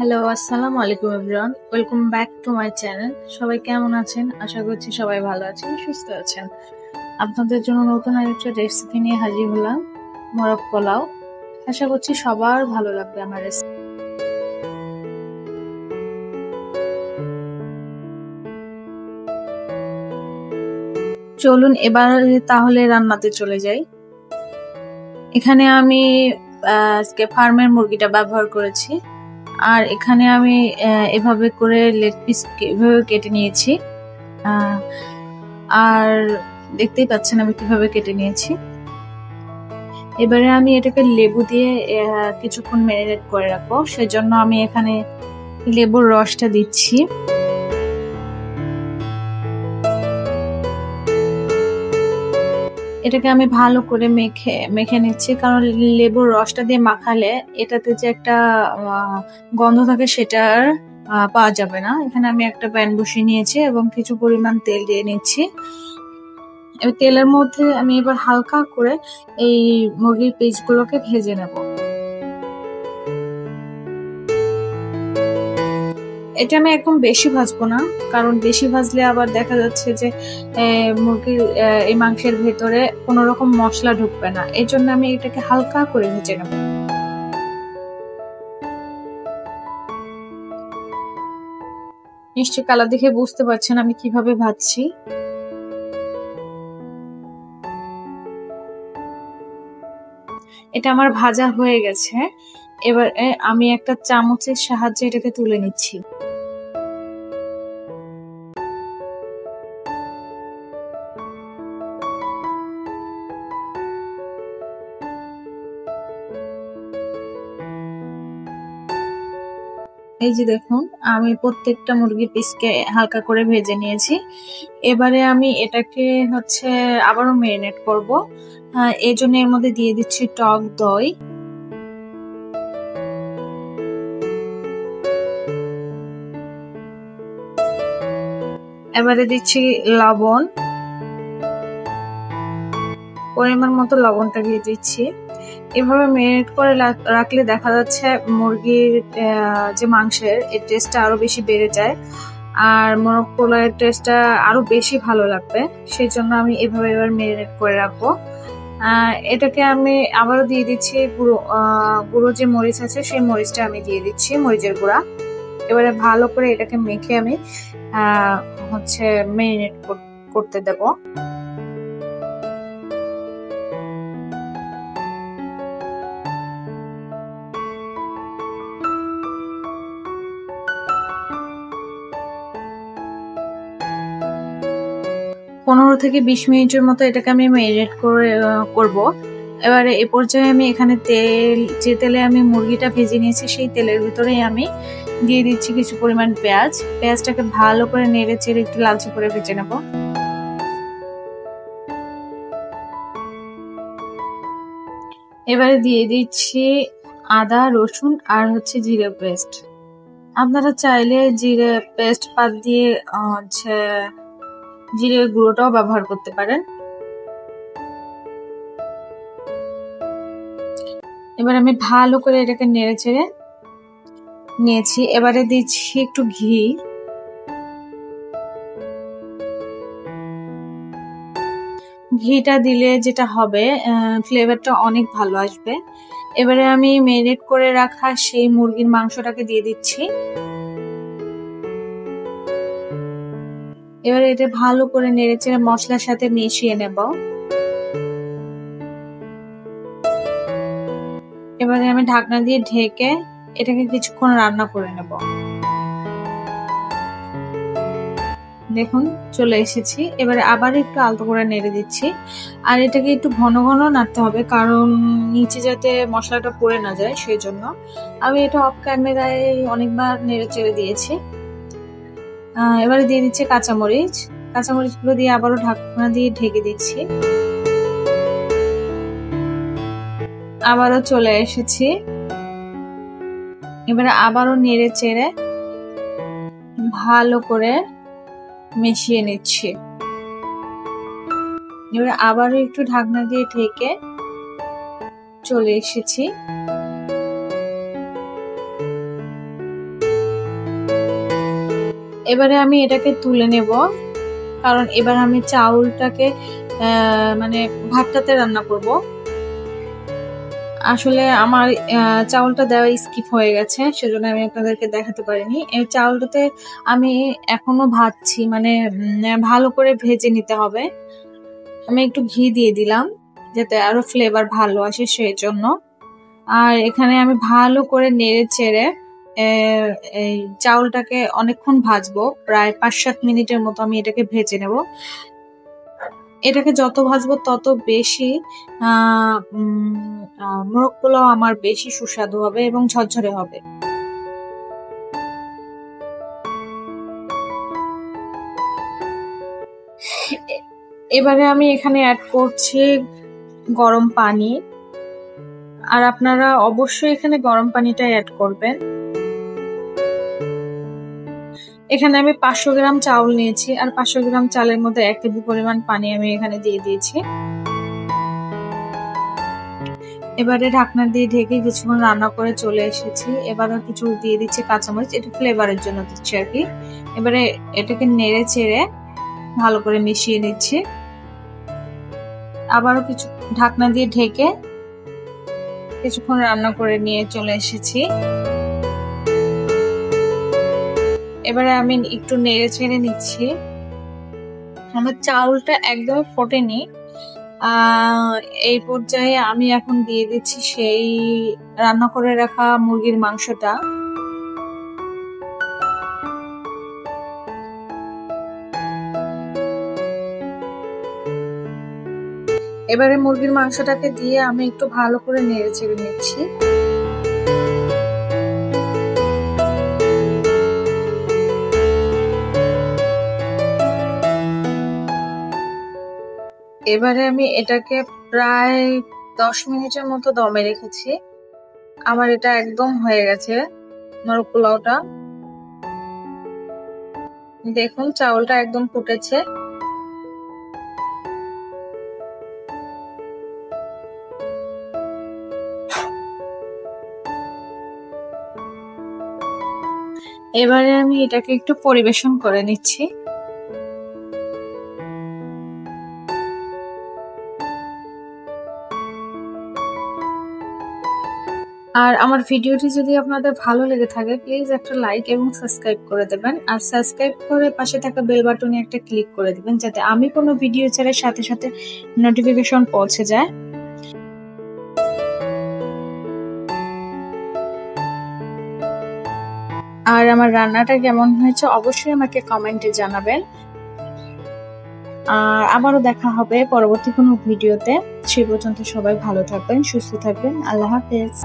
Hello, আসসালামু আলাইকুম everyone. Welcome back to my channel. সবাই কেমন আছেন? আশা করছি সবাই ভালো আছেন, সুস্থ আছেন। আপনাদের জন্য নতুন আরেকটা রেসিপি নিয়ে হাজির হলাম, মোরগ পোলাও। আশা করছি সবার ভালো লাগবে আমার রেসিপি। চলুন এবার তাহলে রান্নাতে চলে যাই। এখানে আমি আজকে ফার্মের মুরগিটা ব্যবহার করেছি। আর এখানে আমি এভাবে করে লেগ পিস এভাবে কেটে নিয়েছি। আর দেখতেই পাচ্ছেন আমি কিভাবে কেটে নিয়েছি। এবারে আমি এটাকে লেবু দিয়ে কিছুক্ষণ ম্যারিনেট করে রাখবো, সেজন্য আমি এখানে লেবুর রসটা দিচ্ছি। এটাকে আমি ভালো করে মেখে নিচ্ছি, কারণ লেবুর রসটা দিয়ে মাখালে এটাতে যে একটা গন্ধ থাকে সেটার পাওয়া যাবে না। এখানে আমি একটা প্যান বসিয়ে নিয়েছি এবং কিছু পরিমাণ তেল দিয়ে নিচ্ছি। তেলের মধ্যে আমি এবার হালকা করে এই মুরগির পিসগুলোকে ভেজে নেব। এটা আমি একদম বেশি ভাজবো না, কারণ বেশি ভাজলে আবার দেখা যাচ্ছে যে মুরগির এই মাংসের ভেতরে কোনো রকম মশলা ঢুকবে না। এই জন্য আমি এটাকে হালকা করে ভেজে নেব। নিশ্চয়ই কালার দেখে বুঝতে পারছেন আমি কিভাবে ভাজছি। এটা আমার ভাজা হয়ে গেছে। এবার আমি একটা চামচের সাহায্যে এটাকে তুলে নিচ্ছি। এই যে দেখুন, আমি প্রত্যেকটা মুরগির পিসকে হালকা করে ভেজে নিয়েছি। এবারে আমি এটাকে আবারও ম্যারিনেট করব। এই জন্য এর মধ্যে দিয়ে দিচ্ছি টক দই, এবারে দিচ্ছি লবণ, পরিমাণ মতো লবণটা দিয়ে দিচ্ছি। এভাবে ম্যারিনেট করে রাখলে দেখা যাচ্ছে মুরগির যে মাংসের এর টেস্টটা আরো বেশি বেড়ে যায়, আর মোরগ পোলাওয়ের টেস্টটা আরো বেশি ভালো লাগবে। সেই জন্য আমি এভাবে এবার ম্যারিনেট করে রাখবো। এটাকে আমি আবারও দিয়ে দিচ্ছি গুঁড়ো যে মরিচ আছে সেই মরিচটা আমি দিয়ে দিচ্ছি, মরিচের গুঁড়া। এবারে ভালো করে এটাকে মেখে আমি ম্যারিনেট করতে দেবো। পনেরো থেকে 20 মিনিটের মতো এটাকে আমি ম্যারিনেট করব। এবারে এ পর্যায়ে আমি এখানে যে তেলে আমি মুরগিটা ভেজে নিয়েছি সেই তেলের ভিতরেই আমি দিয়ে দিচ্ছি কিছু পরিমাণ পেঁয়াজটাকে ভালো করে নেড়ে চেড়ে একটু লালচে করে ভেজে নেব। এবারে দিয়ে দিচ্ছি আদা, রসুন আর জিরে পেস্ট। আপনারা চাইলে জিরে পেস্ট বাদ দিয়ে জিরের গুঁড়োটাও ব্যবহার করতে পারেন। এবার আমি ভালো করে এটাকে নেড়ে চেড়ে নিয়েছি। এবারে দিচ্ছি একটু ঘি। ঘিটা দিলে যেটা হবে ফ্লেভারটা অনেক ভালো আসবে। এবারে আমি ম্যারিনেট করে রাখা সেই মুরগির মাংসটাকে দিয়ে দিচ্ছি। এবারে এটা ভালো করে নেড়েচেড়ে মশলার সাথে মিশিয়ে নেব। এবারে আমি ঢাকনা দিয়ে ঢেকে এটাকে কিছুক্ষণ রান্না করে নেব। দেখুন চলে এসেছি। এবারে আবার একটু আলতো করে নেড়ে দিচ্ছি। আর এটাকে একটু ঘন ঘন নাড়তে হবে, কারণ নিচে যাতে মশলাটা পড়ে না যায় সেই জন্য। আমি এটা অফ ক্যামেরায় অনেকবার নেড়ে চেড়ে দিয়েছি। এবারে দিয়ে দিচ্ছি কাঁচামরিচগুলো দিয়ে আবারও ঢাকনা দিয়ে ঢেকে দিচ্ছি। আবারও চলে এসেছি। এবারে আবারও নেড়ে চেড়ে ভালো করে মিশিয়ে নিচ্ছি। এবারে আবারও একটু ঢাকনা দিয়ে ঢেকে চলে এসেছি। এবারে আমি এটাকে তুলে নেব, কারণ এবার আমি চাউলটাকে মানে ভাতটাতে রান্না করব। আসলে আমার চাউলটা দেওয়া স্কিপ হয়ে গেছে, সেজন্য আমি আপনাদেরকে দেখাতে পারিনি। এই চাউলটাতে আমি এখনো ভাজছি, মানে ভালো করে ভেজে নিতে হবে। আমি একটু ঘি দিয়ে দিলাম যাতে আরো ফ্লেভার ভালো আসে সেই জন্য। আর এখানে আমি ভালো করে নেড়ে চেড়ে এই চাউলটাকে অনেকক্ষণ ভাজবো, প্রায় 5-7 মিনিটের মতো আমি এটাকে ভেজে নেব। এটাকে যত ভাজবো তত বেশি মোরগ পোলাও আমার বেশি সুস্বাদু হবে এবং ঝরঝরে হবে। এবারে আমি এখানে অ্যাড করছি গরম পানি, আর আপনারা অবশ্যই এখানে গরম পানিটাই অ্যাড করবেন। এখানে আমি 500 গ্রাম চাউল নিয়েছি, আর 500 গ্রাম চালের মধ্যে 1 কেজি পরিমাণ পানি আমি এখানে দিয়ে দিয়েছি। এবারে ঢাকনা দিয়ে ঢেকে কিছুক্ষণ রান্না করে চলে এসেছি। এবারে কিছু দিয়ে দিচ্ছি কাঁচামরিচ, এটা ফ্লেভারের জন্য দিচ্ছি আর কি। এবারে এটাকে নেড়ে চেড়ে ভালো করে মিশিয়ে নিচ্ছি। আবারও কিছু ঢাকনা দিয়ে ঢেকে কিছুক্ষণ রান্না করে নিয়ে চলে এসেছি। এবারে আমি একটু নেড়ে চেড়ে নিচ্ছি। আমার চাউলটা একদম ফোটেনি, এই পর্যায়ে আমি এখন দিয়ে দিচ্ছি সেই রান্না করে রাখা মুরগির মাংসটা। এবারে মুরগির মাংসটাকে দিয়ে আমি একটু ভালো করে নেড়ে চেড়ে নিচ্ছি। এবারে আমি এটাকে প্রায় 10 মিনিটের মতো দমে রেখেছি। আমার এটা একদম হয়ে গেছে মোরগ পোলাওটা। দেখুন চাউলটা একদম ফুটেছে। এবারে আমি এটাকে একটু পরিবেশন করে নিচ্ছি। আর আমার ভিডিওটি যদি আপনাদের ভালো লেগে থাকে প্লিজ একটা লাইক এবং সাবস্ক্রাইব করে দেবেন, আর সাবস্ক্রাইব করে পাশে থাকা বেল বাটনে একটা ক্লিক করে দিবেন যাতে আমি কোনো ভিডিও ছাড়ার সাথে সাথে নোটিফিকেশন পৌঁছে যায়। আর আমার রান্নাটা কেমন হয়েছে অবশ্যই আমাকে কমেন্টে জানাবেন। আর আবারও দেখা হবে পরবর্তী কোনো ভিডিওতে। সেই পর্যন্ত সবাই ভালো থাকবেন, সুস্থ থাকবেন। আল্লাহ হাফেজ।